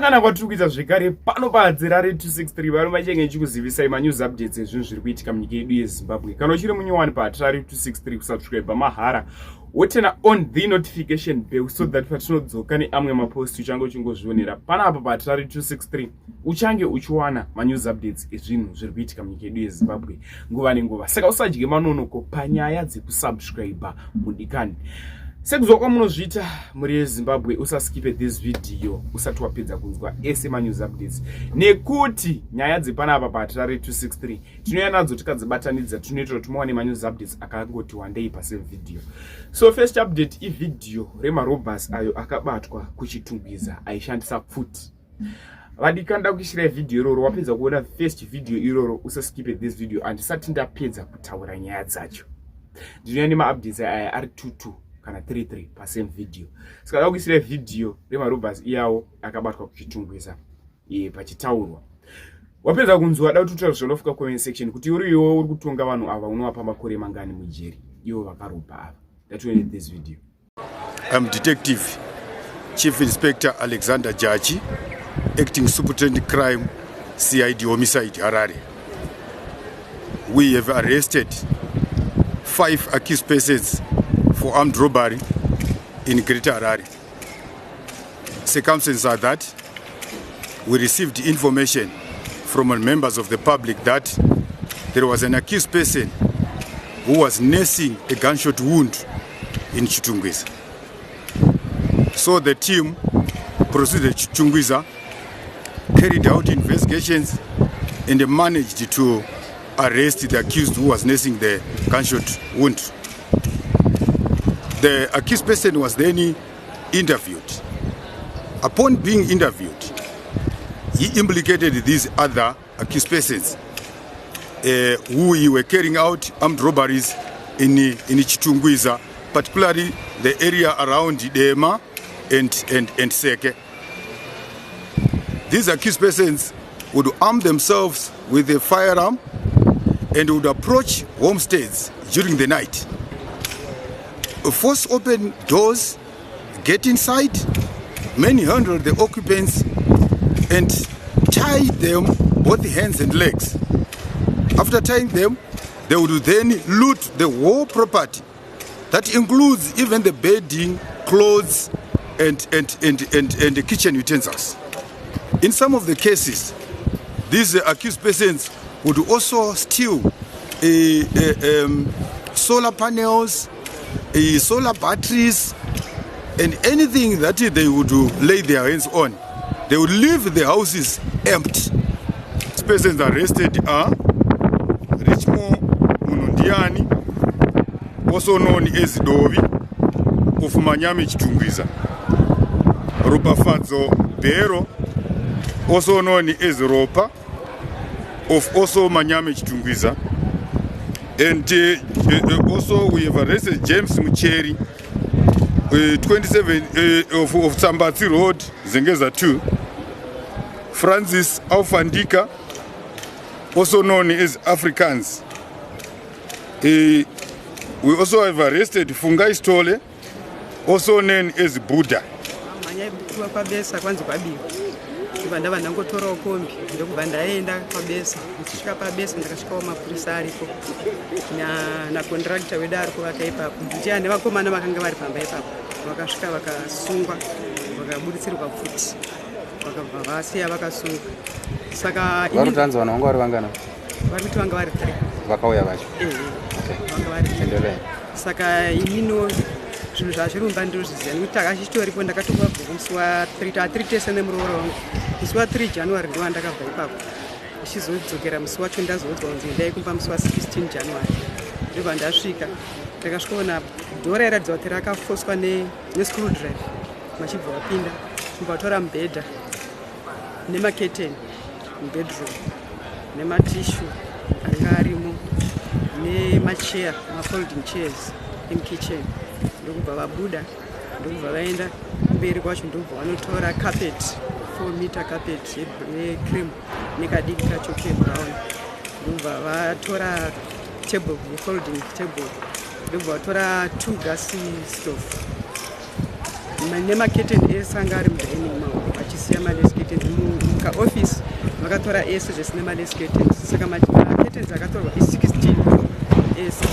Kana kwatukuita zvekare pano padzera 263 vari machenge chikuzivisai manews updates ezvinhu zviri kuitika munyika yedu yeZimbabwe. Kana uchiri munyowani patrari 263 kusubscribe mahara wotena on the notification bell so that patinodzoka neamwe mapost uchange uchingozvionera panapa patrari 263 uchange uchiwana manews updates ezvinhu zviri kuitika munyika yedu yeZimbabwe nguva nenguva. Saka usadye manonoko panyaya dzekusubscribe mudikani. Sekuzwa kwamunozviita muri Zimbabwe, usaskipe this video usati wapedza kunzwa ese manews updates nekuti nyaya dzepanapa patrari 263 tinouya nadzo tikadzibatanidza tunoita kuti muwane manews updates akangoti wandei pasame video. So first update ividhio remarobbers ayo akabatwa kuchitungwiza aishandisa futi. Vadikanda kushira video iroro wapedza kuona first video iroro usaskipe this video andisati ndapedza kutaura nyaya dzacho. Ndinouya nema-updates aya ari 22 kana 33 pasame video. Saka kuisira video remarobbers iyawo akabatwa kuchitungwiza pachitaurwa. Wapedza kunzwa da kutaura zvinofika comment section kuti uriwo uri kutonga vanhu ava unovapa makore mangani mujeri ivo vakarobha ava. That's this video. I'm Detective Chief Inspector Alexander Jachi, Acting Superintendent Crime, CID Homicide Harare. We have arrested 5 accused persons for armed robbery in Greater Harare. Circumstances are that we received information from members of the public that there was an accused person who was nursing a gunshot wound in Chitungwiza. So the team proceeded to Chitungwiza, carried out investigations and managed to arrest the accused who was nursing the gunshot wound. The accused person was then interviewed. Upon being interviewed, he implicated these other accused persons who were carrying out armed robberies in Chitungwiza, particularly the area around Dema and Seke. These accused persons would arm themselves with a firearm and would approach homesteads during the night, force open doors, get inside, manhandle the occupants and tie them both hands and legs. After tying them, they would then loot the whole property. That includes even the bedding, clothes and kitchen utensils. In some of the cases, these accused persons would also steal solar panels, solar batteries and anything that they would lay their hands on. They would leave the houses empty. These persons arrested are Richmo Munundiani, also known as Dovi, of Manyami Chitungwiza, Rubafadzo Bero, also known as Ropa, of also Manyami Chitungwiza. And also we have arrested James Mucheri, 27 of Sambatsi Road, Zengeza 2. Francis Aufandika, also known as Africans. We also have arrested Fungai Stole, also known as Buddha. Ndava ndangotora kombi ndokubva ndaenda pabesa. Ndichisvika pabesa ndakasvikawo mapurisa ariko na contractor wedu ari kuvaka ipapo. Ndichaya nevakomana vakanga vari pamba ipapo vakasvika vakasungwa vakaburutsirwa futi vakabva vasiya vakasungwa. Saka varutanzi vanhu vanga vari vangana vari kuti vanga vari 3 vakauya vacho vanga vari 3. Saka inino zvinhu zvazvirumba ndozviziva nekuti takachitoripo ndakatopa bhuku musi wa3 tesene murooro wangu. Musi wa3 January ndiwa ndakabva ipapo ichizodzokera musi wacho ndazoudzwa kunzi endai kumba musi wa16 January. Ndobva ndasvika ndakasvikaona dhora iratidza kuti rakafoswa nescrew drive. Machibva wapinda kumbatora mubhedha nemaketeni mubedroom nematishu anga arimo nemacheya mafolding chairs in kitchen. Ndokubva vabuda ndokubva vaenda mberi kwacho ndobva vanotora carpet 4 meter carpet yecream nekadiki kacho kebrown. Ndobva vatora table folding table. Ndobva vatora 2 gas stove nemaketeni ese anga ari mudining mavo vachisiya madesiketi vakatora ese zvisina maless curtains, saka curtains akatorwa i16 ese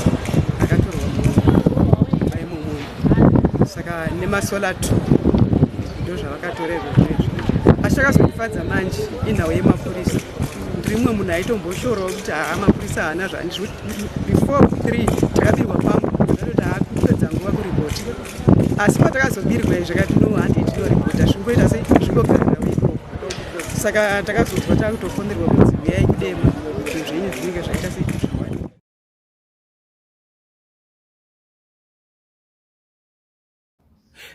akatorwa maimomo, saka nemasolar 2 ndo zvavakatorerwa izvozvo. Asi chakazondifadza manje inhau yemapurisa. Rimwe munhu aitomboshorowo kuti mapurisa haana zvandizvo. Before 3 takabirwa pamwe ndinoti kupedza nguva kuripoti, asi patakazobirwa zvakati no handi tinoripota zvingoita sei zvingogarira ikoko. Saka takazobva takutofonderwa kunzi uyai kudema kuti zvenyu zvinenge zvaita sei.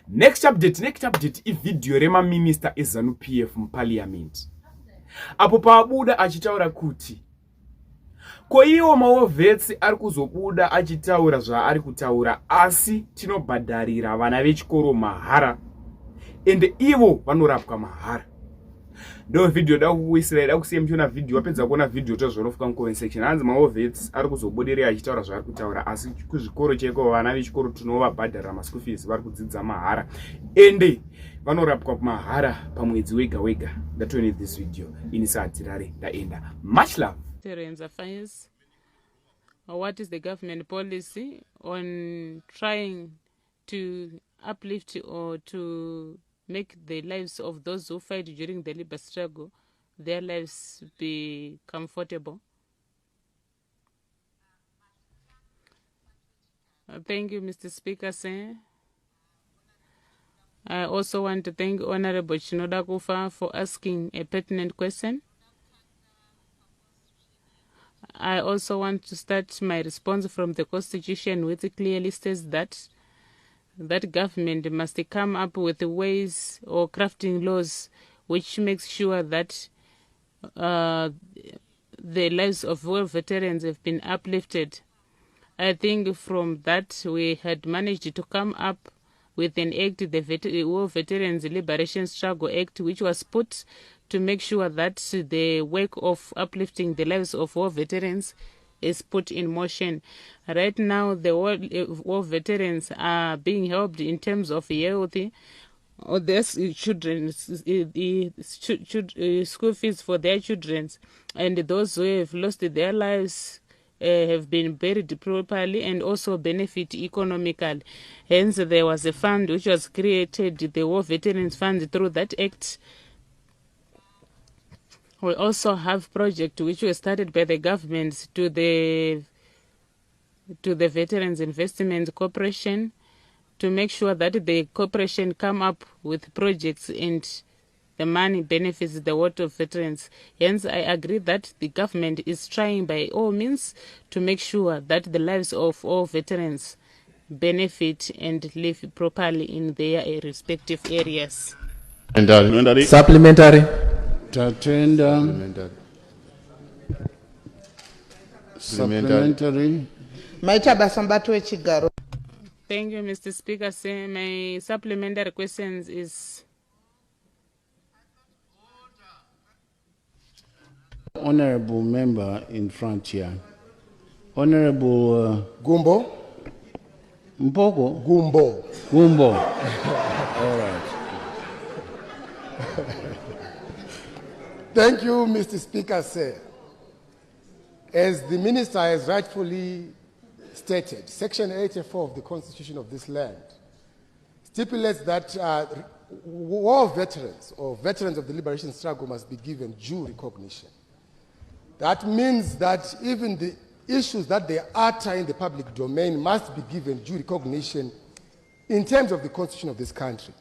Next update ividhiyo remaminista eZanu PF muParliament. Apo paabuda achitaura kuti ko iwo maWarverts ari kuzobuda achitaura zvaari kutaura, asi tinobhadharira vana vechikoro mahara ende ivo vanorapwa mahara. Ndo video da kuwisira da kusiya mchona video wapedza kuona video tozvorofuka mu section. Hanzi maWarverts ari kuzobudirira achitaura zvaari kutaura, asi kuzvikoro cheko vana vechikoro tinovabhadharira ma-school fees vari kudzidza mahara ende vanorapwa mahara pamwedzi wega wega. Ndatoone this video inisati rare ndaenda. Much love. Affairs. What is the government policy on trying to uplift or to make the lives of those who fight during the labor struggle, their lives be comfortable? Thank you, Mr. Speaker, sir. I also want to thank Honorable Chinoda Kufa for asking a pertinent question. I also want to start my response from the Constitution, which clearly states that government must come up with ways or crafting laws which makes sure that the lives of war veterans have been uplifted. I think from that we had managed to come up with an act, the War Veterans Liberation Struggle Act, which was put to make sure that the work of uplifting the lives of war veterans is put in motion. Right now, the war veterans are being helped in terms of health, or their children, school fees for their children, and those who have lost their lives have been buried properly and also benefit economically. Hence, there was a fund which was created, the War Veterans Fund, through that act. We also have project which was started by the government to the Veterans Investment Corporation to make sure that the corporation come up with projects and the money benefits the world of veterans. Hence, I agree that the government is trying by all means to make sure that the lives of all veterans benefit and live properly in their respective areas. Supplementary. Supplementary. Thank you, Mr. Speaker. Sir, my supplementary questions is Honorable member in front here. Honorable Gumbo. Mpoko? Gumbo. Gumbo. All right. Thank you, Mr. Speaker, sir. As the minister has rightfully stated, Section 84 of the Constitution of this land stipulates that war veterans or veterans of the liberation struggle must be given due recognition. That means that even the issues that they utter in the public domain must be given due recognition in terms of the Constitution of this country.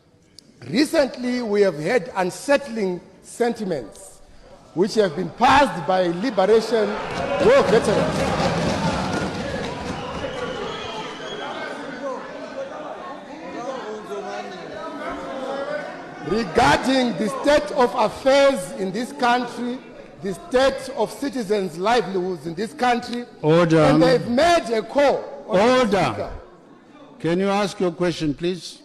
Recently, we have had unsettling sentiments which have been passed by liberation war veterans. Regarding the state of affairs in this country, the state of citizens' livelihoods in this country, Order. And they've made a call. Order. Can you ask your question, please?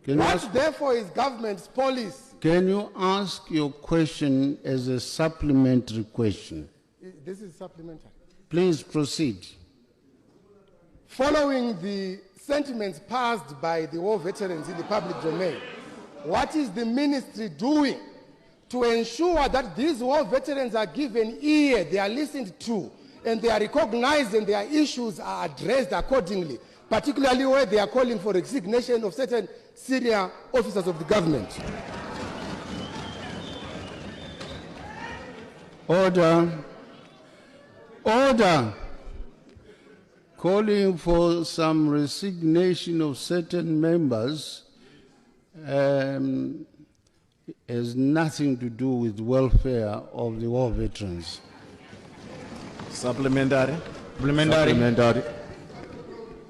What therefore is government's policy? Can you ask your question as a supplementary question? This is supplementary. Please proceed. Following the sentiments passed by the war veterans in the public domain, what is the ministry doing to ensure that these war veterans are given ear, they are listened to, and they are recognized and their issues are addressed accordingly, particularly where they are calling for resignation of certain senior officers of the government. Order. Order. Calling for some resignation of certain members has nothing to do with welfare of the war veterans. Supplementary. Supplementary.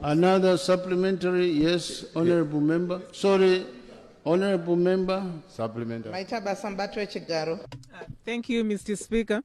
Another supplementary, yes, Honorable Member. Sorry, Honorable Member. Supplementary. Thank you, Mr. Speaker.